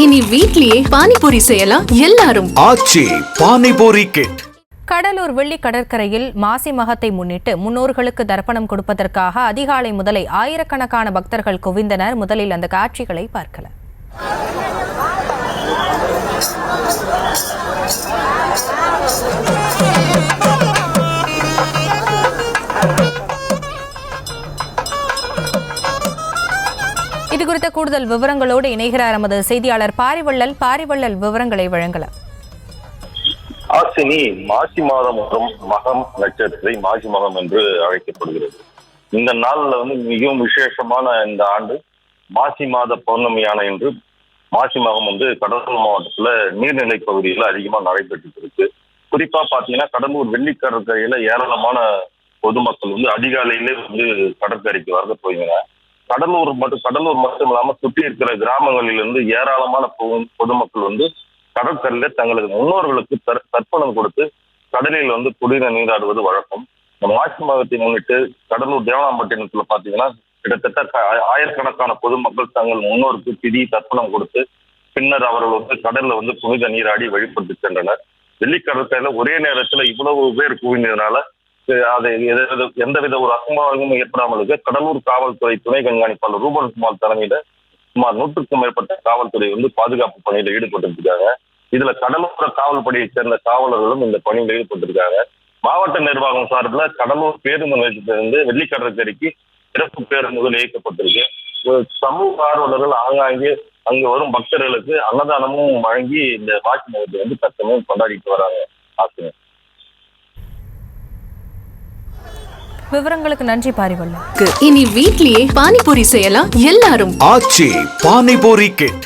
இனி வீட்லயே பானிபூரி செய்யலாம் எல்லாரும். ஆச்சி பானிபூரி கிட். கடலூர் வெள்ளி கடற்கரையில் மாசி மகத்தை முன்னிட்டு முன்னோர்களுக்கு தர்ப்பணம் கொடுப்பதற்காக அதிகாலை முதலே ஆயிரக்கணக்கான பக்தர்கள் குவிந்தனர். முதலில் அந்த காட்சிகளை பார்க்கலாம். இது குறித்த கூடுதல் விவரங்களோடு இணைகிறார் நமது செய்தியாளர் பாரிவள்ளல் விவரங்களை வழங்கலாம். ஆசினி மாசி மாதம் மற்றும் மகம் நட்சத்திரை மாசி மகம் என்று அழைக்கப்படுகிறது. இந்த நாள்ல மிகவும் விசேஷமான இந்த ஆண்டு மாசி மாத பௌர்ணமியான என்று மாசி மகம் கடலூர் மாவட்டத்துல நீர்நிலை பகுதியில் அதிகமா நடைபெற்று இருக்கு. குறிப்பா பாத்தீங்கன்னா கடலூர் வெள்ளி கடற்கரையில ஏராளமான பொதுமக்கள் அதிகாலையிலே கடற்கரைக்கு வரத போயிங்க. கடலூர் மட்டும் இல்லாம சுற்றி இருக்கிற கிராமங்களிலிருந்து ஏராளமான பொதுமக்கள் கடற்கரையில தங்களது முன்னோர்களுக்கு தர்ப்பணம் கொடுத்து கடலில் குடிநீர் நீராடுவது வழக்கம். இந்த மாசி மகத்தை முன்னிட்டு கடலூர் தேவனாம்பட்டினத்துல பாத்தீங்கன்னா கிட்டத்தட்ட ஆயிரக்கணக்கான பொதுமக்கள் தங்கள் முன்னோருக்கு திதி தர்ப்பணம் கொடுத்து பின்னர் அவர்கள் கடல்ல புனித நீராடி வழிபட்டு சென்றனர். வெள்ளி கடற்கரையில ஒரே நேரத்துல இவ்வளவு பேர் குவிந்ததுனால அதை எந்தவித ஒரு அசம்பாவிதமும் ஏற்படாமல் இருக்க கடலூர் காவல்துறை துணை கண்காணிப்பாளர் ரூபன் குமார் தலைமையில சுமார் 100க்கும் மேற்பட்ட காவல்துறை பாதுகாப்பு பணியில ஈடுபட்டிருக்காங்க. இதுல கடலோர காவல்படையை சேர்ந்த காவலர்களும் இந்த பணியில் ஈடுபட்டிருக்காங்க. மாவட்ட நிர்வாகம் சார்பில் கடலூர் பேருந்து நிலையத்திலிருந்து வெள்ளி கடற்கரைக்கு சிறப்பு பேருந்துகள் இயக்கப்பட்டிருக்கு. சமூக ஆர்வலர்கள் ஆங்காங்கே அங்கு வரும் பக்தர்களுக்கு அன்னதானமும் வழங்கி இந்த மாசி மகத்தை தற்சமயம் கொண்டாடிட்டு வராங்க. ஆசிரியர் விவரங்களுக்கு நன்றி பாரிவள்ளல். இனி வீட்லயே பானிபூரி செய்யலாம் எல்லாரும். ஆச்சி பானிபூரி கிட்.